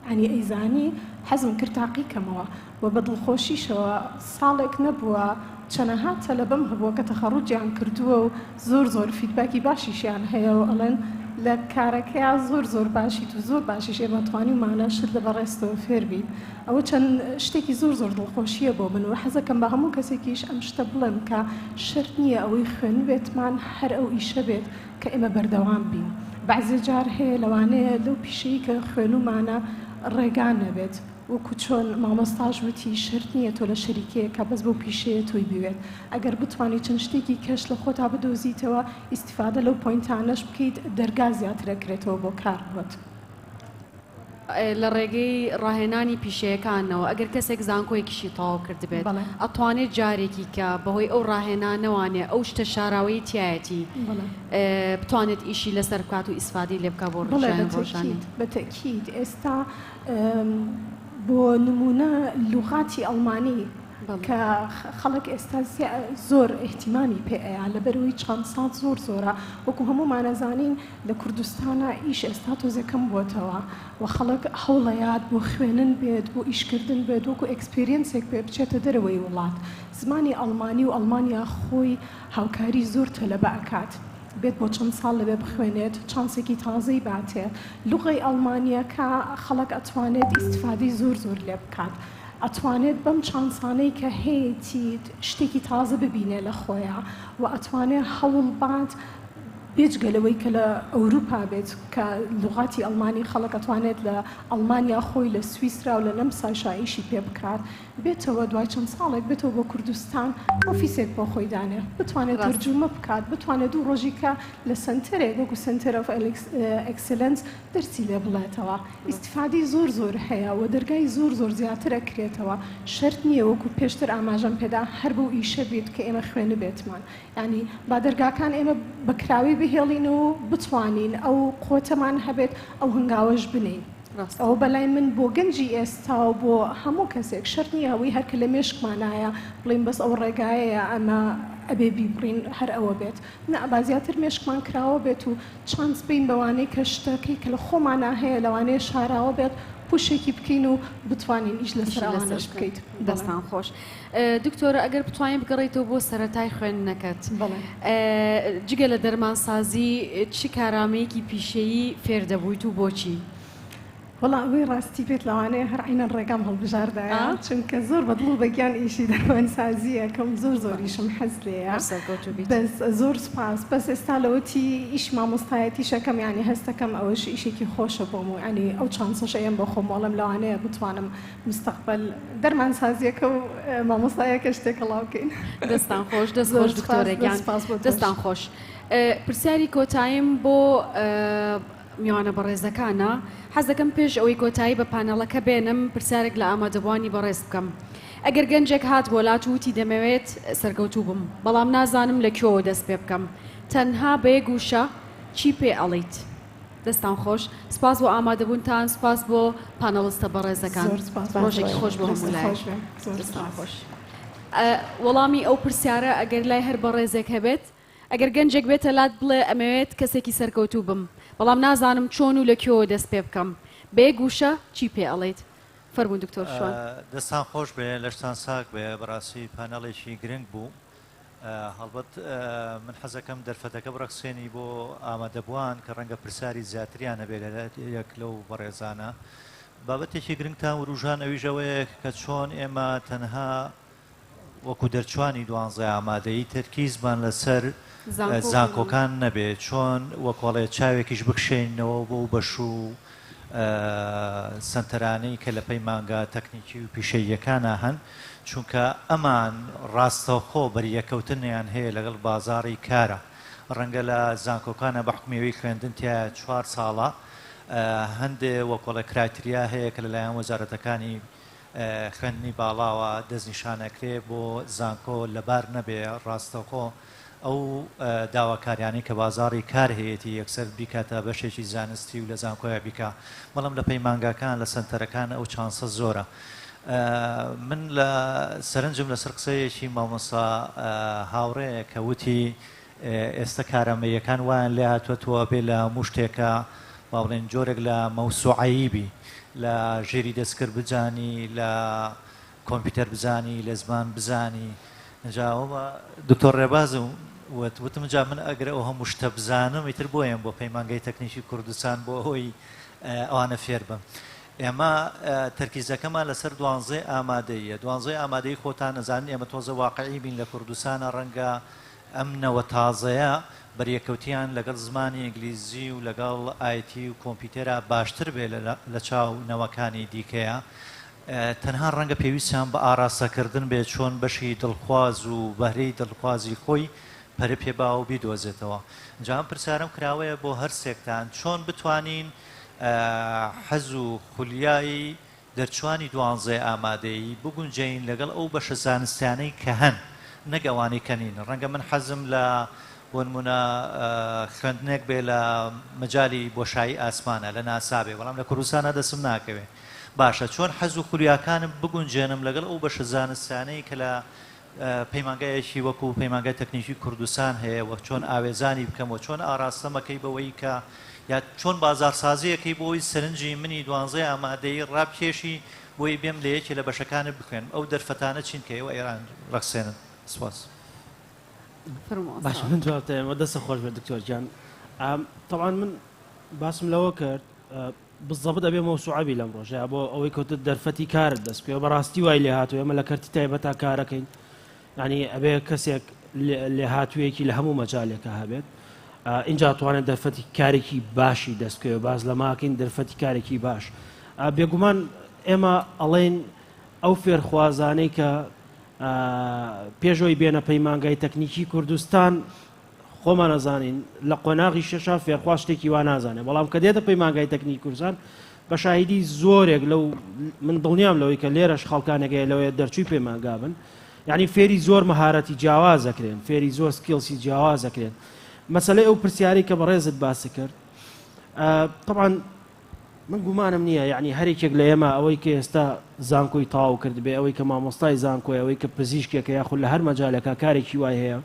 ئەنی ئەیزانی حەزم کرد تاقیکەمەوە و بە دڵخۆشیشەوە ساڵێک نەبووە چەنەها تەلەبەم هەبووە کە تەخەڕوجیان کردووە و زۆر فیدباکی باشیشیان هەیە و ئەڵێن لە کارەکەیان زۆر باشیت و زۆر باشیش ئێمە توانیمانە شت لە بەڕێستەوە فێر بین ئەوە چەند شتێکی زۆر دڵخۆشیە بۆ من و حەزەکەم بە هەموو کەسێکیش ئەم شتە بڵێم کە شەرت نییە ئەوەی خوێنوێتمان هەر ئەو ئیشە بێت کە ئێمە بەردەوام بین بەعزێ جار هەیە لەوانەیە لەو پیشەی کە خوێنومانە ڕێگان نەبێت وەکو چۆن مامۆستاژ وتی شرت نییە تۆ لە شەریکەیەکە بەس بەو پیشەیە تۆی بوێت ئەگەر بتوانانی چەند شتێکی کەش لە خۆتا بدۆزیتەوە ئیسیفادە لەو پۆینتانەش بکەیت دەرگا زیاترەکرێتەوە بۆ کار بووت. لە ڕێگەی ڕاهێنانی پیشەیەکانەوە ئەگەر کەسێک زانکۆیەکیشی تەواو کرد بێت ئەتوانێت جارێکی کە بەهۆی ئەو ڕاهێنانەوانێ ئەو شتە شاراوەی تایەتی بتوانێت ئیشی لەسەر بکات و ئیسفادی لێ بکە بۆ ڕۆژانی بەتەکید ئێستا بۆ نمونە لوغاتی ئەڵمانی کە خەڵک ئێستا زۆر احتیمامی پێەیە لەبەرەوەی چەند سات زۆرە وەکو هەمومانەزانین لە کوردستانە ئیش ئێستا تۆزەکەم بووتەوە و خەڵک هەوڵەیات بۆ خوێنن بێت بۆ ئیشکردن بێت وەکو ئەکسپریەنسێک پێ بچێتە دەرەوەی وڵات زمانی ئەڵمانی و ئەڵمانیا خۆی هاوکاری زۆر تەلەبە ئەکات بێت بۆ چەند ساڵ لەبێ بخوێنێت چانسێکی تازەی باتێ لوغەی ئەڵمانیەکە خەڵک ئەتوانێت ئیسیفادەی زۆر لێ بکات ئەتوانێت بەم چانسانەی کە هەیەی شتێکی تازە ببینێ لە خۆیان و ئەتوانێت هەوڵ بات بێجگەلەوەی کە لە ئەوروپا بێت کە لوغاتی ئەڵمانی خەڵک ئەتوانێت لە ئەڵمانیا خۆی لە سویسرا و لە نەم سایشایشی پێ بکات بێتەوە دوای چەند ساڵێک بێتەوە بۆ کوردستان ئۆفیسێک بۆ خۆی دانێ بتوانێت تەرجمە بکات بتوانێت دوو ڕۆژیکە لە سنتەرێک وەکو سنتەر ئۆف ئەکسلەنس دەرسی لێ بڵێتەوە ئیسیفادەی زۆر هەیە و دەرگای زۆر زیاتر ئەکرێتەوە شەرت نییە وەکو پێشتر ئاماژەم پێدا هەر بەو ئیشە بێت کە ئێمە خوێنە بێتمان ینی با دەرگاکان ئێمە بەکراوی بهێڵین و بتوانین ئەو قوتەمان هەبێت ئەو هەنگاوەش بنین ئەو بەلای من بۆ گەنجی ئێستا و بۆ هەموو کەسێک شەرت نییە ئەوەی هەر کە لە مێشکمانایە بڵین بەس ئەو ڕێگایەیە ئەمە ئەبێ بیبڕین هەر ئەوە بێت نەبازیاتر مێشکمان کراوە بێت و چانس بین بەوانەی کە شتەکەی کە لە خۆمانە هەیە لەوانەیە شاراوە بێت پوشێکی بکەین و بتوانین ئیش لەسەر ئەوانەش بکەیت. دەستان خۆش. دکتۆرە ئەگەر بتوانین بگەڕێیتەوە بۆ سەرەتای خوێندنەکەت جگە لە دەرمانسازی چی کارامەیەکی پیشەیی فێر دەبوویت و بۆچی؟ وڵا ئەوەی ڕاستی بێت لەوانەیە هەر عینەن ڕێگام هەڵبژاردایە چونکە زۆر بەدڵ بەگیان ئیشی دەرمانسازیە کەم زۆریشم حەز لێیە بەس زۆر سپاس بەس ئێستا لەوەتی ئیش مامۆستایەتی شەکەم یانی هەستەکەم ئەوەش ئیشێکی خۆشە بۆم و ینی ئەو چانسەش ئەم بۆ خۆمەڵم لەوانەیە بتوانم مستەقبل دەرمانسازیەکە و مامۆستایەکە شتێک هەڵاو بکەین. دەستان خۆش دەست خۆش دکتۆرێکیان دەستان خۆش. پرسیاری کۆتاییم بۆ میوانە بەڕێزەکانە حەز دەکەم پێش ئەوەی کۆتایی بە پانەڵەکە بێنم پرسیارێک لە ئامادەبوانی بەڕێز بکەم. ئەگەر گەنجێک هات بۆ لات وتی دەمەوێت سەرکەوتوو بم بەڵام نازانم لە کێوە دەست پێ بکەم تەنها بە یەگوشە چی پێ ئەڵیت؟ دەستان خۆش سپاس بۆ ئامادەبوونتان سپاس بۆ پانەڵستە بەڕێزەکان ڕۆژێکی خۆش بۆ هەموو خۆش. وەڵامی ئەو پرسیارە ئەگەر لای هەر بەڕێزێک هەبێت ئەگەر گەنجێک بێتە لات بڵێ ئەمەوێت کەسێکی سەرکەوتوو بم بەڵام نازانم چۆن و لە کێوە دەست پێ بکەم بێ گوشە چی پێ ئەڵێیت؟ فەرموون دکتۆر شوان. دەستان خۆش بێ لەشتان ساک بێ بەڕاستی پانەڵێکی گرنگ بوو هەڵبەت من حەزەکەم دەرفەتەکە بڕەخسێنی بۆ ئامادەبووان کە ڕەنگە پرسیاری زیاتریان هەبێ لە یەک لەو بەڕێزانە بابەتێکی گرنگتان و ڕوژان ئەویژەوەیە کە چۆن ئێمە تەنها وەکو دەرچوانی دوانزە ئامادەیی تەرکیزمان لەسەر زانکۆکان نەبێت چۆن وەکۆڵێ چاوێکیش بکشێنەوە بۆ بەش و سنتەرانەی کە لە پەیمانگا تەکنیکی و پیشەیەکانە هەن چونکە ئەمان ڕاستەوخۆ بەریەکەوتنیان هەیە لەگەڵ بازاڕی کارە ڕەنگە لە زانکۆکانە بە حکومەوەی خوێندن تیا 4 ساڵە هەندێ وەکۆڵە کرایتریا هەیە کە لەلایەن وەزارەتەکانی خوێندنی باڵاوە دەستنیشانەکرێ بۆ زانکۆ لەبار نەبێ ڕاستەوخۆ ئەو داواکاریانی کە بازاڕی کار هەیەی یەکسەر بیکاتە بەشێکی زانستی و لە زانکۆیە بیکە بەڵام لە پەیمانگاکان لە سنتەرەکان ئەو چانسە زۆرە. من لە سەرنجم لەسەر قسەیەکی مامۆستا هاوڕەیە کە وتی ئێستا کارامەیەکان وایان لێ هاتووەتەوە بێ لە هەموو شتێکە با بڵێن جۆرێک لە مەوسوعەیبی لە ژێری دەستکرد بزانی لە کۆمپیوتەر بزانی لە زمان بزانی نجاوە دکتۆر ڕێباز وتم جا من ئەگەر ئەو هەموو شتە بزانم ئیتر بۆیان بۆ پەیمانگای تەکنیکی کوردستان بۆ ئەوەی ئەوانە فێر بم. ئێمە تەرکیزەکەمان لەسەر دوانزەی ئامادەیە دوانزەی ئامادەی خۆتان نەزانین ئێمە تۆزە واقعی بین لە کوردستانە ڕەنگە ئەم نەوە تازەیە بەریەکەوتیان لەگەڵ زمانی ئینگلیزی و لەگەڵ ئایتی و کۆمپیوتەرە باشتر بێ لە چاو نەوەکانی دیکەیە تەنها ڕەنگە پێویستیان بە ئاراستەکردن بێت چۆن بەشی دڵخواز و بەهرەی دڵخوازی خۆی پەرە پێبا و بیدۆزێتەوە. جام پرسیارم کراوەیە بۆ هەر سێکتان چۆن بتوانین حەز و خولیایی دەرچوانی دوانزەی ئامادەیی بگونجین لەگەڵ ئەو بەشە زانستیانەی کە هەن نەگەوانی کەنین ڕەنگە من حەزم لە بۆ نمونە خوێندنێک بێ لە مەجای بۆشایی ئاسمانە لە ناسابێ بەڵام لە کوردستانە دەسم ناکەوێ باشە چۆن حەز و خولیاکانم بگونجێنم لەگەڵ ئەو بەشە زانستیانەی کە لە پەیمانگایەکی وەکو پەیمانگای تەکنیکی کوردستان هەیە وە چۆن ئاوێزانی بکەمەوە چۆن ئاراستەمەکەی بەوەی کە یا چۆن بازارسازیەکەی بۆی سەرنجی منی دوانزەی ئامادەیی ڕابکێشی بۆی بێم لە یەکی لە بەشەکانت بخوێن ئەو دەرفەتانە چین کە ئێوە ئێران ڕەخسێنن. سپاس. باش من جوابتەوە دەستە خۆش بێت دکتۆر گیان. طبعا من باسم لەوە کرد بالضبط ئەبێ مەوسوعەبی لەم ڕۆژەیە بۆ ئەوەی کەوتت دەرفەتی کارت دەست پێ بەڕاستی وای لێ هاتووە ئێمە لە کەرتی تایبەتا کارەکەین ینی ئەبێ کەسێک لێ هاتوویەکی لە هەموو مەجالێکە هەبێت اینجا توانێت دەرفەتی کارێکی باشی دەستکەوێ باز لە ماکەین دەرفەتی کارێکی باش بێگومان ئێمە ئەڵێن ئەو فێرخوازانەی کە پێشەوەی بێنە پەیمانگای تەکنیکی کوردستان خۆمان نەزانین لە قۆناغی شەشا فێرخوا شتێکی وا نازانێت بەڵام کە دێتە پەیمانگای تەکنیکی کوردستان بە شاهیدی زۆرێک لەو من دڵنیام لەوەی کە لێرەش خەڵکانێکەیە لەوەیە دەرچووی پەیمانگا بن یعنی فێری زۆر مەهارەتی جیاواز دەکرێن فێری زۆر سکیلسی جیاواز دەکرێن. مەسەلەی ئەو پرسیارەی کە بەڕێزت باسی کرد طبعا من گومانم نییە یعنی هەرێکێک لە ئێمە ئەوەی کە ئێستا زانکۆی تاو کرد بێ ئەوەی کە مامۆستای زانکۆی ئەوەی کە پزیشکێکە یاخود لە هەر مەجالێکە کارێکی وای هەیە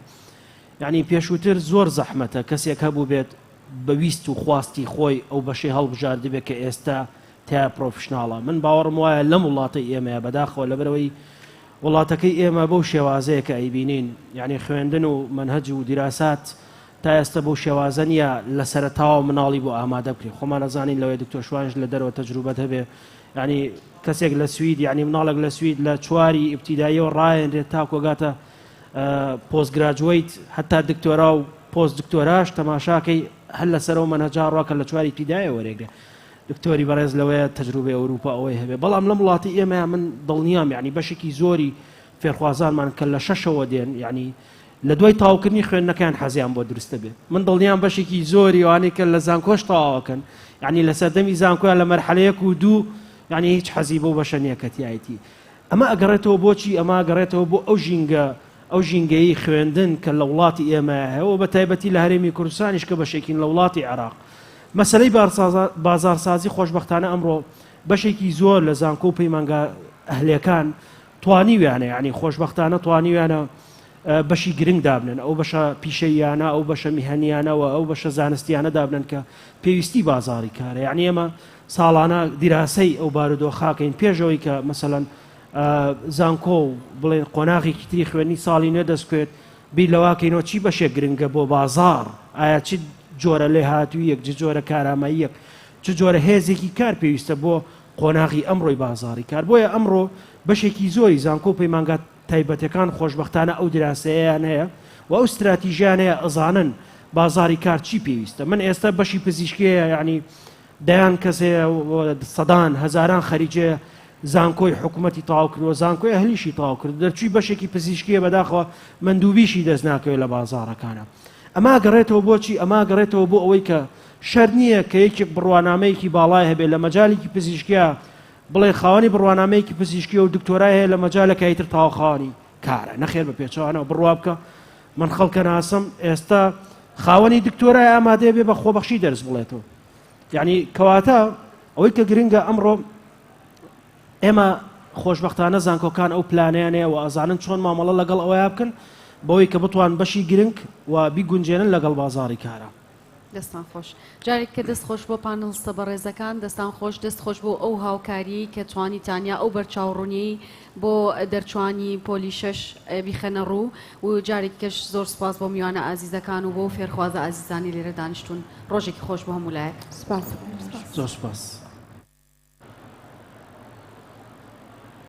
یعنی پێشووتر زۆر زەحمەتە کەسێک هەبوو بێت بەویست و خواستی خۆی ئەو بەشەی هەڵبژاردی بێت کە ئێستا تا پرۆفشناڵە من باوەڕم وایە لەم وڵاتی ئێمەیە بەداخەوە لەبەرەوەی وڵاتەکەی ئێمە بەو شێوازەیە کە ئەیبینین یعنی خوێندن و منهەج و دیراسات تا ئێستا بەو شێوازە نیە لە سەرەتاوە مناڵی بۆ ئامادە بکرێت خۆمان نەزانین لەوەی دکتۆر شوانش لە دەرەوە تەجروبەت هەبێ ینی کەسێک لە سوید یعنی مناڵێک لە سوید لە چواری ئیبتیداییەوە ڕایەنرێت تا کۆگاتە پۆست گراجویت هەتا دکتۆرا و پۆست دکتۆراش تەماشاکەی هەر لەسەرەوە مەنهەجا ڕاکە لە چواری ئیبتیداییە وەرێگرێت دکتۆری بەڕێز لەوەیە تەجروبەی ئەوروپا ئەوەی هەبێ بەڵام لەم وڵاتی ئێمە من دڵنیام یعنی بەشێکی زۆری فێرخوازانمان کە لە شەشەوە دێن یعنی لە دوای تاوکردنی خوێندنەکان حەزیان بۆ دروستە بێت من دڵنیام بەشێکی زۆری وانەی کە لە زانکۆش تەواوەکەن یعنی لە سەردەمی زانکۆیان لە مەرحەلەیەک و دوو یعنی هیچ حەزی بۆ بەشە نییە کە تایەتی ئەمە ئەگەڕێتەوە بۆچی ئەمە گەڕێتەوە بۆ ئەو ژینگەی خوێندن کە لە وڵاتی ئێمە هەیە بە تایبەتی لە هەرێمی کوردستانیش کە بەشێکین لە وڵاتی عێراق مەسەلەی بازارسازی خۆشبەختانە ئەمڕۆ بەشێکی زۆر لە زانکۆ و پەیمانگا ئەهلەکان توانیویانە یعنی خۆشبەختانە توانیویانە بەشی گرنگ دابنن ئەو بەشە پیشەیانە ئەو بەشە میهەنیانەوە ئەو بەشە زانستیانە دابنن کە پێویستی بازاری کارە یعنی ئێمە ساڵانە دیراسەی ئەو بارودۆخاکەین پێشەوەی کە مەسەلەن زانکۆ و بڵێن قۆناغێکی تری خوێنی ساڵی نوێ دەستکوێت بیر لەواکەینەوە چی بەشێک گرنگە بۆ بازار ئایا چ جۆرە لێ هاتوویەک جۆرە کارامەیەک چ جۆرە هێزێکی کار پێویستە بۆ قۆناغی ئەمڕۆی بازاری کار بۆیە ئەمڕۆ بەشێکی زۆری زانکۆ و پەیمانگا تایبەتەکان خۆشبەختانە ئەو دراسەیەیان هەیە و ئەو استراتیژیان هەیە ئەزانن بازاری کار چی پێویستە من ئێستا بەشی پزیشکیە یعنی دەیان کەسێ سەدان هەزاران خەریجێ زانکۆی حکوومەتی تاو کردووە زانکۆی هەلیشی تاو کرد دەرچووی بەشێکی پزیشکیە بەداخەوە مندوبیشی دەست ناکەوێت لە بازارەکانە ئەما گەڕێتەوە بۆچی ئەما گەڕێتەوە بۆ ئەوەی کە شەر نییە کە یەکێک بڕوانامەیەکی باڵای هەبێت لە مەجالێکی پزیشکیە بڵێ خاوەنی بڕوانامەیەکی پزیشکی و دکتۆرای هەیە لە مەجالەکە ئیتر تاوخانی کارە نەخێر بە پێچوانەوە بڕوا بکە من خەڵکە ناسم ئێستا خاوەنی دکتۆرای ئامادەیە بێ بە خۆبەخشی دەرس بڵێتەوە یعنی کەواتە ئەوەی کە گرنگە ئەمڕۆ ئێمە خۆشبەختانە زانکۆکان ئەو پلانیانەیە و ئازانن چۆن مامەڵە لەگەڵ ئەوەیە بکەن بەوەی کە بتوان بەشی گرنگ و بیگونجێنن لەگەڵ بازاری کارە دەستان خۆش جارێک کە دەست خۆش بۆ پانەڵستە بەڕێزەکان دەستان خۆش دەست خۆش بۆ ئەو هاوکاری کە توانیتانیا ئەو بەرچاوڕوونی بۆ دەرچوانی پۆلی شەش بیخەنە ڕوو و جارێک کەش زۆر سپاس بۆ میوانە ئازیزەکان و بۆ فێرخوازە ئازیزانی لێرە دانیشتون ڕۆژێکی خۆش بۆ هەموو لایەک زۆر سپاس